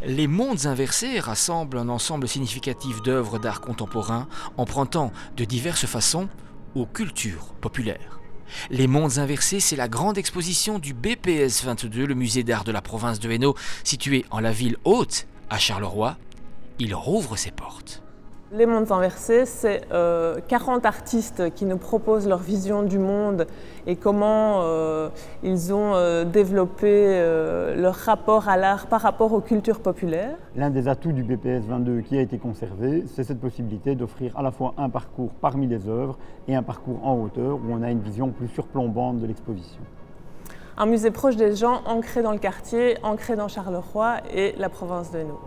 Les mondes inversés rassemblent un ensemble significatif d'œuvres d'art contemporain empruntant de diverses façons aux cultures populaires. Les mondes inversés, c'est la grande exposition du BPS 22, le musée d'art de la province de Hainaut, situé en la ville haute, à Charleroi. Il rouvre ses portes. Les mondes inversés, c'est 40 artistes qui nous proposent leur vision du monde et comment ils ont développé leur rapport à l'art par rapport aux cultures populaires. L'un des atouts du BPS 22 qui a été conservé, c'est cette possibilité d'offrir à la fois un parcours parmi les œuvres et un parcours en hauteur où on a une vision plus surplombante de l'exposition. Un musée proche des gens, ancré dans le quartier, ancré dans Charleroi et la province de Hainaut.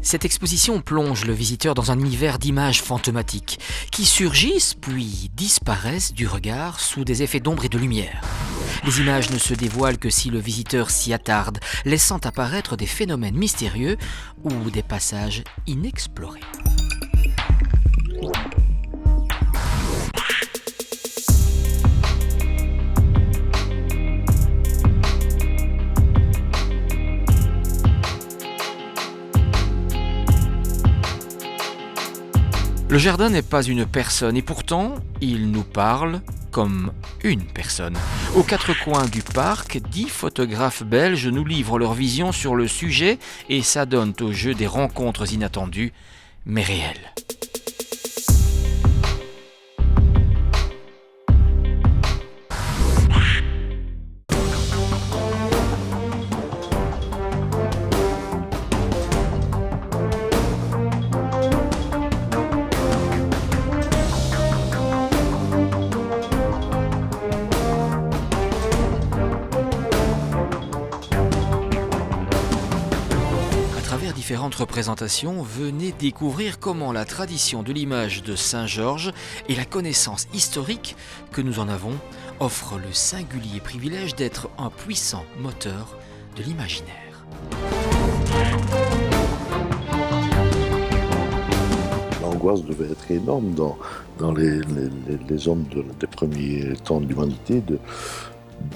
Cette exposition plonge le visiteur dans un univers d'images fantomatiques qui surgissent puis disparaissent du regard sous des effets d'ombre et de lumière. Les images ne se dévoilent que si le visiteur s'y attarde, laissant apparaître des phénomènes mystérieux ou des passages inexplorés. Le jardin n'est pas une personne et pourtant, il nous parle comme une personne. Aux quatre coins du parc, 10 photographes belges nous livrent leur vision sur le sujet et s'adonnent au jeu des rencontres inattendues, mais réelles. À travers différentes représentations, venez découvrir comment la tradition de l'image de Saint-Georges et la connaissance historique que nous en avons offrent le singulier privilège d'être un puissant moteur de l'imaginaire. L'angoisse devait être énorme dans les hommes des premiers temps de l'humanité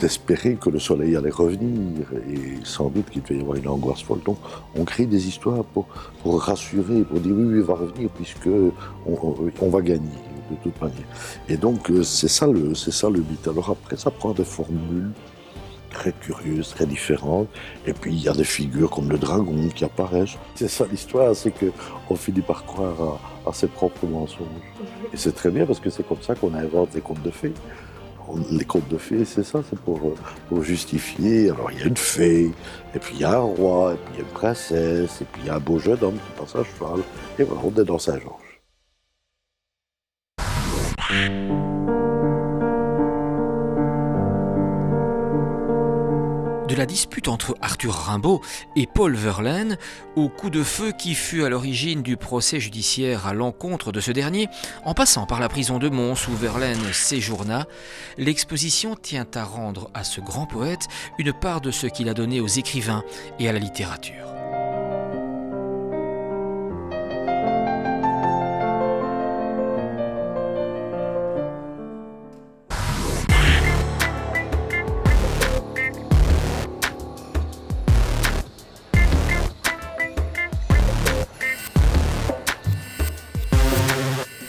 d'espérer que le soleil allait revenir et sans doute qu'il devait y avoir une angoisse folle. Donc on crée des histoires pour rassurer, pour dire oui, il va revenir puisque on va gagner de toute manière. Et donc c'est ça le but. Alors après ça prend des formules très curieuses, très différentes. Et puis il y a des figures comme le dragon qui apparaissent. C'est ça l'histoire, c'est qu'on finit par croire à ses propres mensonges. Et c'est très bien parce que c'est comme ça qu'on invente les contes de fées. Les contes de fées, c'est ça, c'est pour justifier. Alors il y a une fée, et puis il y a un roi, et puis il y a une princesse, et puis il y a un beau jeune homme qui passe à cheval. Et voilà, on est dans Saint-Georges. De la dispute entre Arthur Rimbaud et Paul Verlaine, au coup de feu qui fut à l'origine du procès judiciaire à l'encontre de ce dernier, en passant par la prison de Mons où Verlaine séjourna, l'exposition tient à rendre à ce grand poète une part de ce qu'il a donné aux écrivains et à la littérature.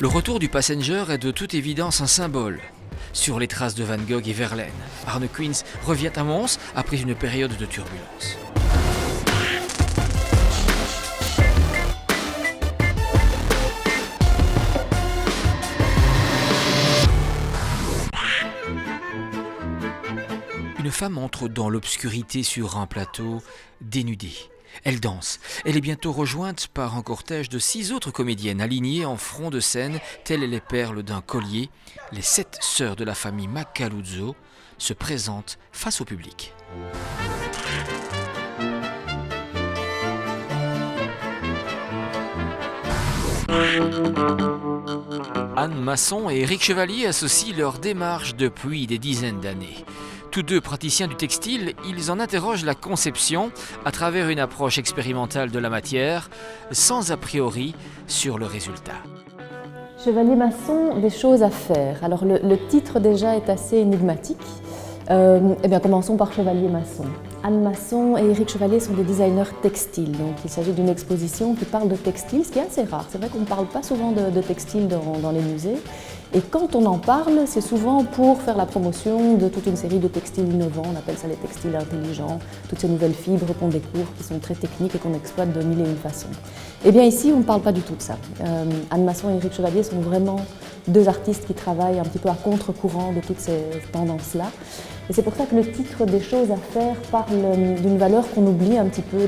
Le retour du Passenger est de toute évidence un symbole. Sur les traces de Van Gogh et Verlaine, Harlequins revient à Mons après une période de turbulence. Une femme entre dans l'obscurité sur un plateau, dénudée. Elle danse. Elle est bientôt rejointe par un cortège de 6 autres comédiennes alignées en front de scène, telles les perles d'un collier. Les 7 sœurs de la famille Maccaluzzo se présentent face au public. Anne Masson et Éric Chevalier associent leur démarche depuis des dizaines d'années. Tous deux praticiens du textile, ils en interrogent la conception à travers une approche expérimentale de la matière, sans a priori sur le résultat. Chevalier maçon, des choses à faire. Alors le titre déjà est assez énigmatique. Eh bien, commençons par Chevalier maçon. Anne Masson et Éric Chevalier sont des designers textiles. Donc il s'agit d'une exposition qui parle de textile, ce qui est assez rare. C'est vrai qu'on ne parle pas souvent de textile dans les musées. Et quand on en parle, c'est souvent pour faire la promotion de toute une série de textiles innovants. On appelle ça les textiles intelligents, toutes ces nouvelles fibres qu'on découvre, qui sont très techniques et qu'on exploite de mille et une façons. Eh bien ici, on ne parle pas du tout de ça. Anne Masson et Éric Chevalier sont vraiment deux artistes qui travaillent un petit peu à contre-courant de toutes ces tendances-là. Et c'est pour ça que le titre des choses à faire parle d'une valeur qu'on oublie un petit peu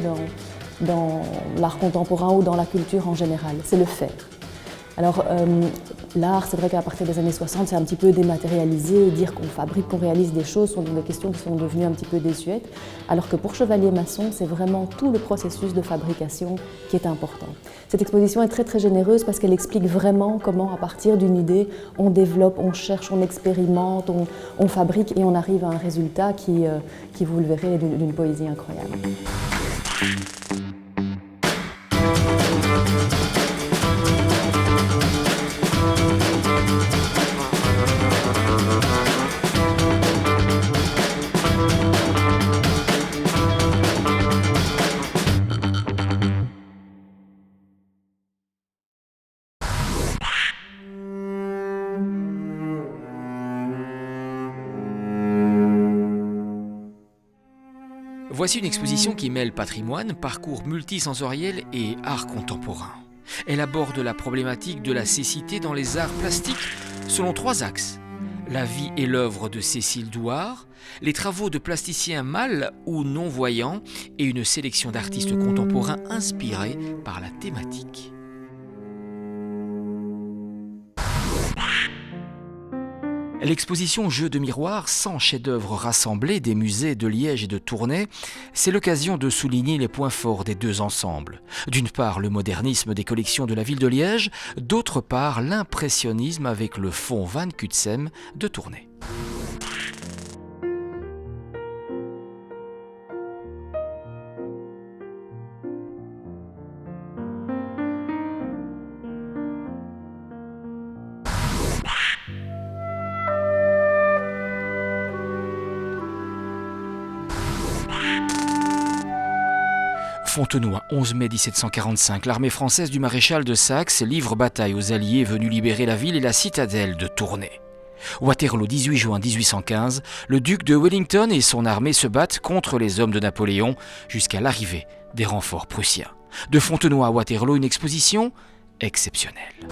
dans l'art contemporain ou dans la culture en général, c'est le faire. Alors l'art, c'est vrai qu'à partir des années 60, c'est un petit peu dématérialisé, dire qu'on fabrique, qu'on réalise des choses sont des questions qui sont devenues un petit peu désuètes, alors que pour Chevalier maçon, c'est vraiment tout le processus de fabrication qui est important. Cette exposition est très très généreuse parce qu'elle explique vraiment comment, à partir d'une idée, on développe, on cherche, on expérimente, on fabrique et on arrive à un résultat qui vous le verrez, est d'une poésie incroyable. Voici une exposition qui mêle patrimoine, parcours multisensoriel et art contemporain. Elle aborde la problématique de la cécité dans les arts plastiques selon 3 axes. La vie et l'œuvre de Cécile Douard, les travaux de plasticiens mâles ou non-voyants et une sélection d'artistes contemporains inspirés par la thématique. L'exposition Jeux de miroir, 100 chefs-d'œuvre rassemblés des musées de Liège et de Tournai, c'est l'occasion de souligner les points forts des deux ensembles. D'une part, le modernisme des collections de la ville de Liège, d'autre part, l'impressionnisme avec le fonds Van Cutsem de Tournai. Fontenoy, 11 mai 1745, l'armée française du maréchal de Saxe livre bataille aux Alliés venus libérer la ville et la citadelle de Tournai. Waterloo, 18 juin 1815, le duc de Wellington et son armée se battent contre les hommes de Napoléon jusqu'à l'arrivée des renforts prussiens. De Fontenoy à Waterloo, une exposition exceptionnelle.